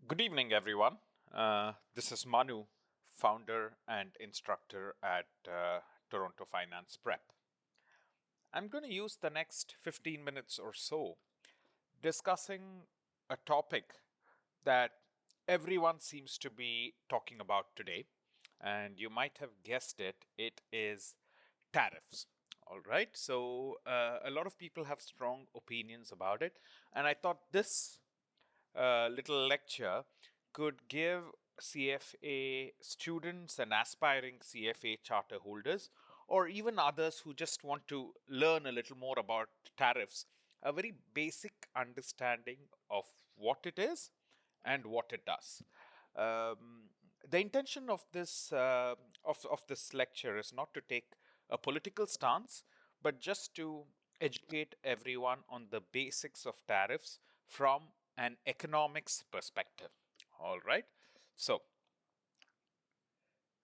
Good evening, everyone. This is Manu, founder and instructor at Toronto Finance Prep. I'm going to use the next 15 minutes or so discussing a topic that everyone seems to be talking about today. And you might have guessed it, it is tariffs. All right. So, a lot of people have strong opinions about it. And I thought this little lecture could give CFA students and aspiring CFA charter holders, or even others who just want to learn a little more about tariffs, a very basic understanding of what it is and what it does. Um, the intention of this lecture is not to take a political stance, but just to educate everyone on the basics of tariffs from an economics perspective. All right. So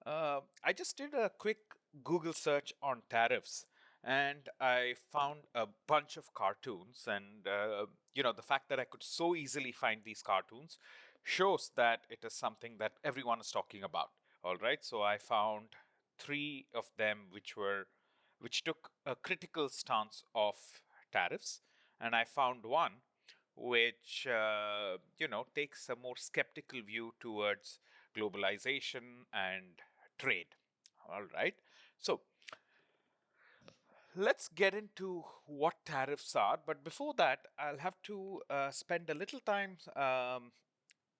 I just did a quick Google search on tariffs, and I found a bunch of cartoons. And the fact that I could so easily find these cartoons shows that it is something that everyone is talking about. All right. So I found three of them which took a critical stance of tariffs, and I found one which takes a more skeptical view towards globalization and trade. All right. So let's get into what tariffs are. But before that, I'll have to spend a little time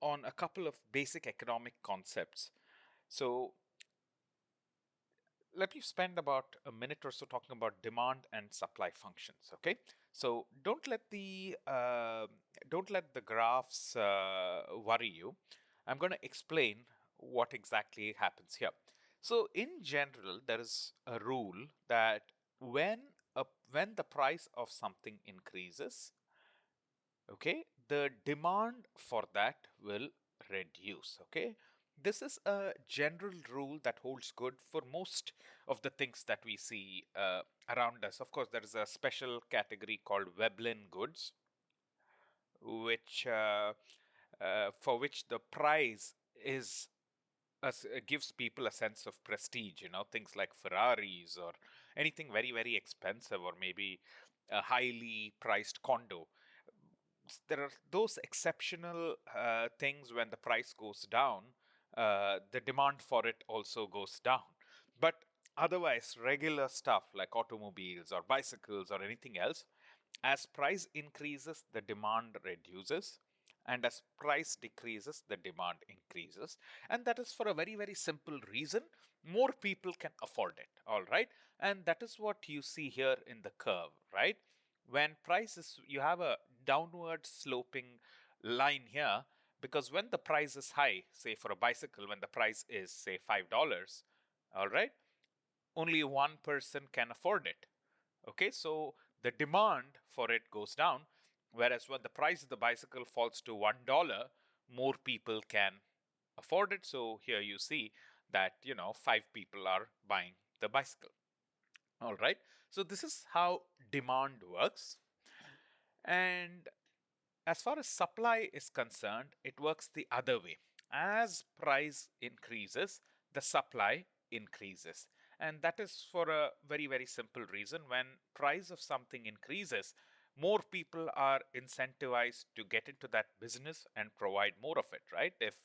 on a couple of basic economic concepts. So let me spend about a minute or so talking about demand and supply functions. Okay, so don't let the graphs worry you. I'm going to explain what exactly happens here. So in general, there is a rule that when the price of something increases, okay, the demand for that will reduce. Okay, this is a general rule that holds good for most of the things that we see around us. Of course, there is a special category called Veblen goods, which for which the price is gives people a sense of prestige. Things like Ferraris or anything very very expensive, or maybe a highly priced condo. There are those exceptional things. When the price goes down, the demand for it also goes down. But otherwise, regular stuff like automobiles or bicycles or anything else, as price increases, the demand reduces. And as price decreases, the demand increases. And that is for a very, very simple reason. More people can afford it. All right. And that is what you see here in the curve, right? When prices, you have a downward sloping line here, because when the price is high, say for a bicycle, when the price is say $5, all right, only one person can afford it. Okay, so the demand for it goes down, whereas when the price of the bicycle falls to $1, more people can afford it. So here you see that, five people are buying the bicycle. All right, so this is how demand works. And as far as supply is concerned, it works the other way. As price increases, the supply increases. And that is for a very, very simple reason. When price of something increases, more people are incentivized to get into that business and provide more of it, right? If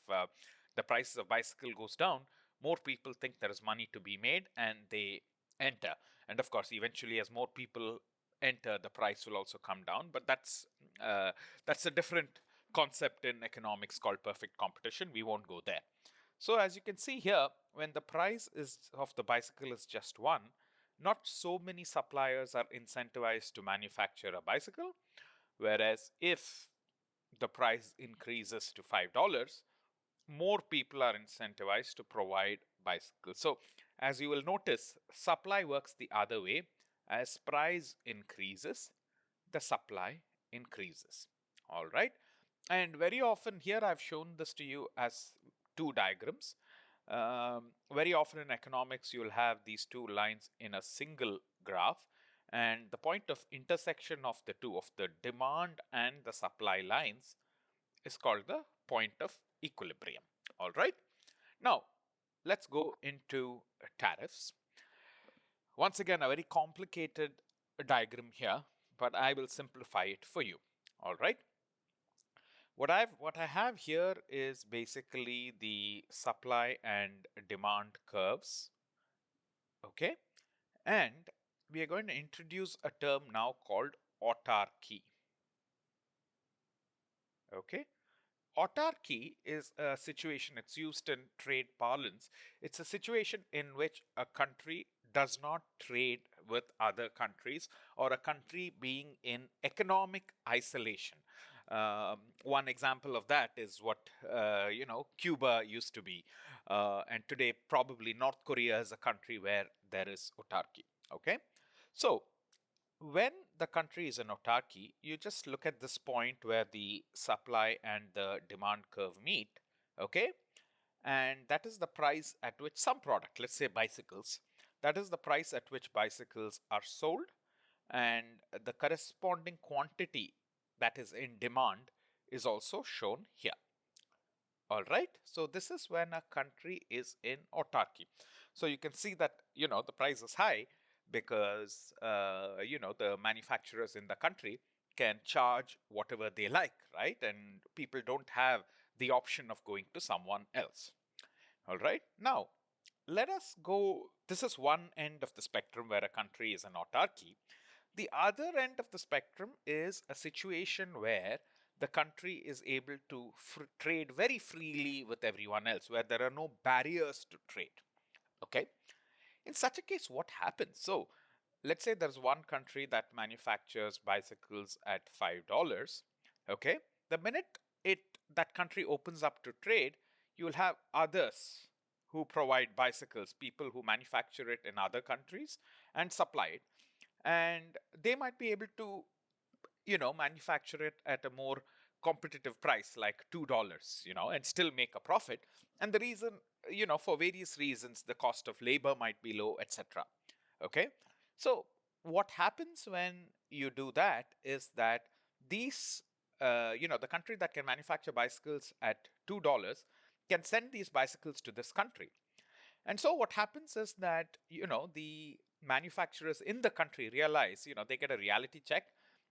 the prices of bicycle goes down, more people think there is money to be made and they enter. And of course, eventually, as more people enter, the price will also come down. But that's a different concept in economics called perfect competition. We won't go there. So as you can see here, when the price is of the bicycle is just one, not so many suppliers are incentivized to manufacture a bicycle. Whereas if the price increases to $5, more people are incentivized to provide bicycles. So as you will notice, supply works the other way. As price increases, the supply increases. All right. And very often here I've shown this to you as two diagrams. Very often in economics, you'll have these two lines in a single graph. And the point of intersection of the two, of the demand and the supply lines, is called the point of equilibrium. All right. Now, let's go into tariffs. Once again, a very complicated diagram here, but I will simplify it for you. All right. What I have here is basically the supply and demand curves. Okay. And we are going to introduce a term now called autarky. Okay. Autarky is a situation, it's used in trade parlance. It's a situation in which a country does not trade with other countries, or a country being in economic isolation. One example of that is what Cuba used to be, and today probably North Korea is a country where there is autarky. Okay, so when the country is in autarky, you just look at this point where the supply and the demand curve meet, okay? And that is the price at which some product, let's say bicycles, that is the price at which bicycles are sold, and the corresponding quantity that is in demand is also shown here. All right. So this is when a country is in autarky. So you can see that, the price is high because, the manufacturers in the country can charge whatever they like, right? And people don't have the option of going to someone else. All right. Now, let us go. This is one end of the spectrum where a country is in autarky. The other end of the spectrum is a situation where the country is able to trade very freely with everyone else, where there are no barriers to trade. Okay. In such a case, what happens? So, let's say there's one country that manufactures bicycles at $5. Okay. The minute that country opens up to trade, you will have others who provide bicycles, people who manufacture it in other countries and supply it, and they might be able to manufacture it at a more competitive price like $2, and still make a profit. And the reason, for various reasons, the cost of labor might be low, etc. Okay, so what happens when you do that is that these the country that can manufacture bicycles at $2 can send these bicycles to this country. And so what happens is that, the manufacturers in the country realize, they get a reality check,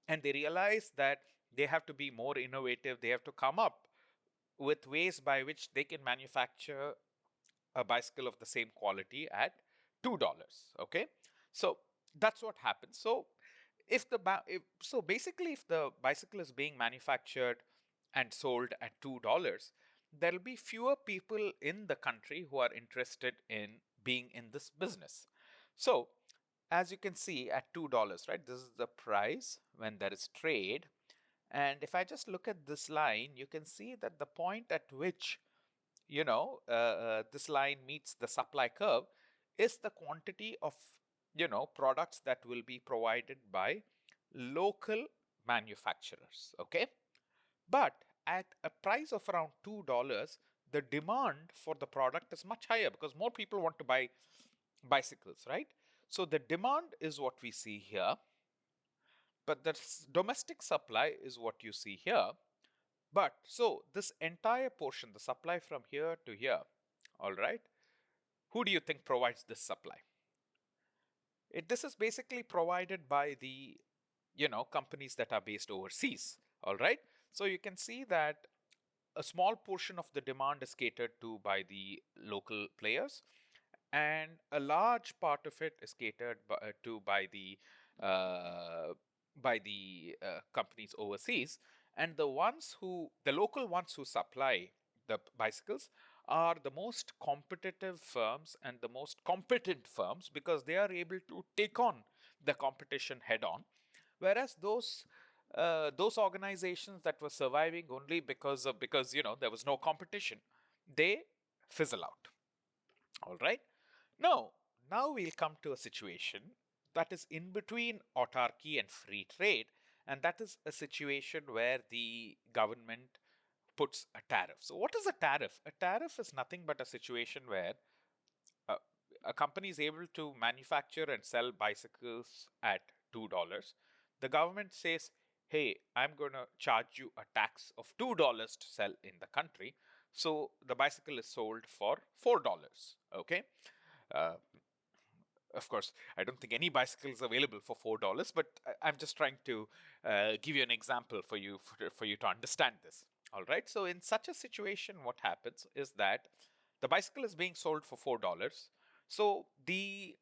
and they realize that they have to be more innovative. They have to come up with ways by which they can manufacture a bicycle of the same quality at $2. Okay. So that's what happens. So basically, if the bicycle is being manufactured and sold at $2, there'll be fewer people in the country who are interested in being in this business. So as you can see at $2, right, this is the price when there is trade. And if I just look at this line, you can see that the point at which this line meets the supply curve is the quantity of products that will be provided by local manufacturers. Okay, but at a price of around $2, the demand for the product is much higher because more people want to buy bicycles, right? So the demand is what we see here, but the domestic supply is what you see here. But so this entire portion, the supply from here to here, all right, who do you think provides this supply? This is basically provided by the companies that are based overseas. All right, so you can see that a small portion of the demand is catered to by the local players, and a large part of it is catered to uh, by the companies overseas. And the local ones who supply the bicycles are the most competitive firms and the most competent firms because they are able to take on the competition head on, whereas those organizations that were surviving only because there was no competition, they fizzle out. All right. Now, now we'll come to a situation that is in between autarky and free trade, and that is a situation where the government puts a tariff. So, what is a tariff? A tariff is nothing but a situation where uh, a company is able to manufacture and sell bicycles at $2. The government says, hey, I'm going to charge you a tax of $2 to sell in the country. So the bicycle is sold for $4. Okay. Uh, of course, I don't think any bicycle is available for $4, but I'm just trying to give you an example for you to understand this. All right. So in such a situation, what happens is that the bicycle is being sold for $4. So the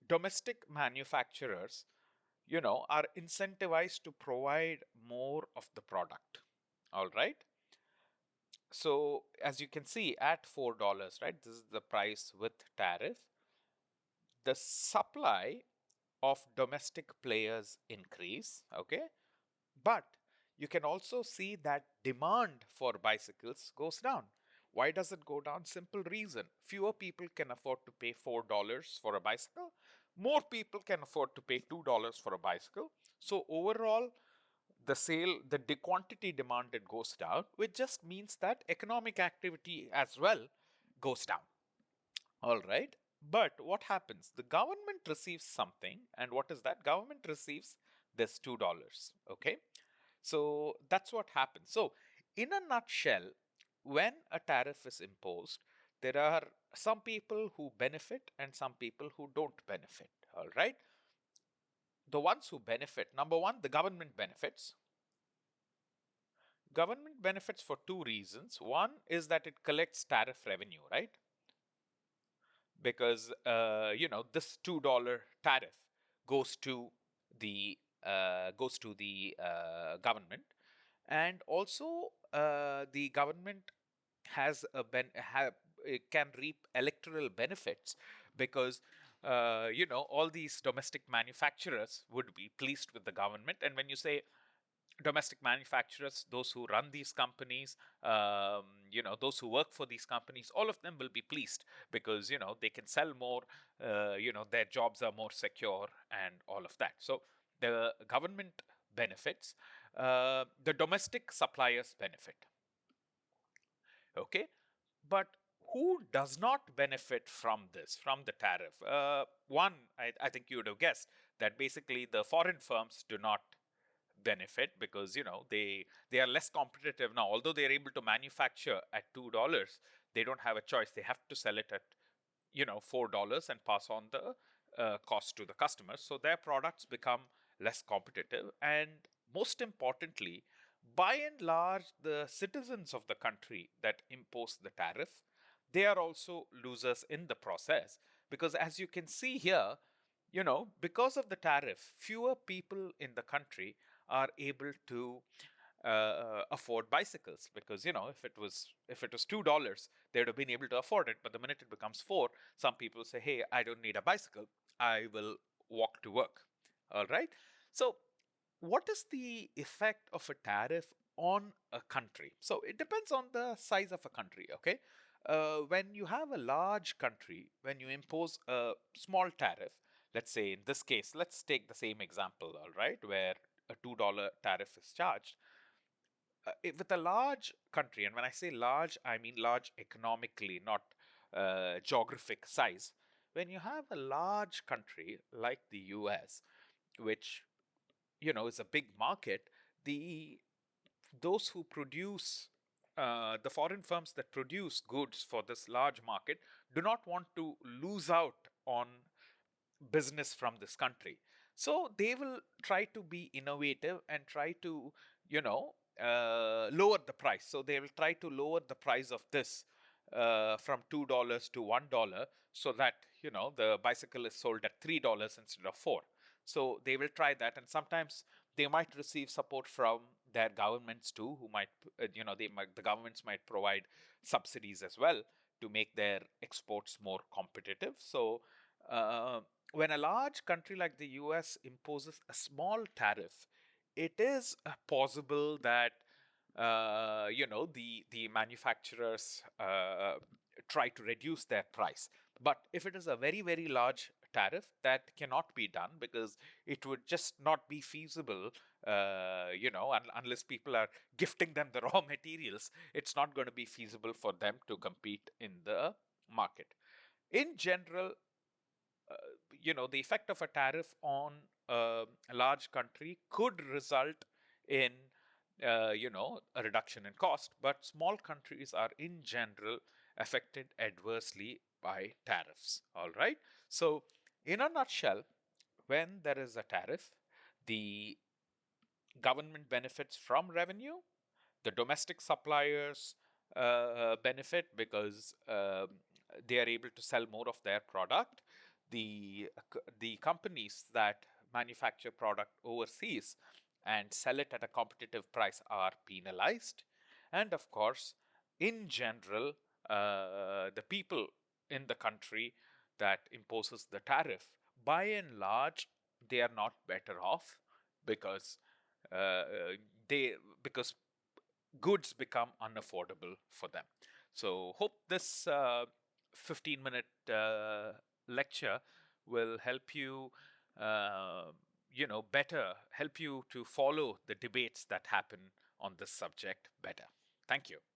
domestic manufacturers, are incentivized to provide more of the product. All right. So as you can see at $4, right? This is the price with tariff. The supply of domestic players increase, okay? But you can also see that demand for bicycles goes down. Why does it go down? Simple reason. Fewer people can afford to pay $4 for a bicycle. More people can afford to pay $2 for a bicycle. So overall, the quantity demanded goes down, which just means that economic activity as well goes down. All right. But what happens? The government receives something, and what is that? Government receives this $2. Okay. So that's what happens. So, in a nutshell, when a tariff is imposed, there are some people who benefit and some people who don't benefit. All right. The ones who benefit, number one, the government benefits. Government benefits for two reasons. One is that it collects tariff revenue, right? Because this $2 tariff goes to the government, and also the government has it can reap electoral benefits because all these domestic manufacturers would be pleased with the government. And when you say domestic manufacturers, those who run these companies, those who work for these companies, all of them will be pleased because, they can sell more, their jobs are more secure and all of that. So the government benefits, the domestic suppliers benefit. Okay. But who does not benefit from this, from the tariff? One, I think you would have guessed that basically the foreign firms do not benefit because they are less competitive now. Although they are able to manufacture at $2, they don't have a choice. They have to sell it at $4 and pass on the cost to the customers. So their products become less competitive. And most importantly, by and large, the citizens of the country that impose the tariff, they are also losers in the process. Because as you can see here, because of the tariff, fewer people in the country are able to afford bicycles because if it was $2 they would have been able to afford it, but the minute it becomes four, some people say, hey, I don't need a bicycle, I will walk to work. All right. So what is the effect of a tariff on a country? So it depends on the size of a country. Okay. When you have a large country, when you impose a small tariff, let's say in this case, let's take the same example, all right, where a $2 tariff is charged. With a large country, and when I say large, I mean large economically, not geographic size. When you have a large country like the US, which is a big market, the those who produce the foreign firms that produce goods for this large market do not want to lose out on business from this country. So they will try to be innovative and try to, lower the price. So they will try to lower the price of this from $2 to $1 so that, the bicycle is sold at $3 instead of four. So they will try that. And sometimes they might receive support from their governments too, who might, the governments might provide subsidies as well to make their exports more competitive. So, uh, when a large country like the US imposes a small tariff, it is possible that the manufacturers try to reduce their price. But if it is a very very large tariff, that cannot be done because it would just not be feasible. Unless people are gifting them the raw materials, it's not going to be feasible for them to compete in the market. In general, uh, the effect of a tariff on a large country could result in a reduction in cost, but small countries are in general affected adversely by tariffs. All right. So, in a nutshell, when there is a tariff, the government benefits from revenue, the domestic suppliers benefit because they are able to sell more of their product. The companies that manufacture product overseas and sell it at a competitive price are penalized, and of course, in general, the people in the country that imposes the tariff, by and large, they are not better off because uh, they because goods become unaffordable for them. So, hope this 15-minute lecture will help you, better help you to follow the debates that happen on this subject better. Thank you.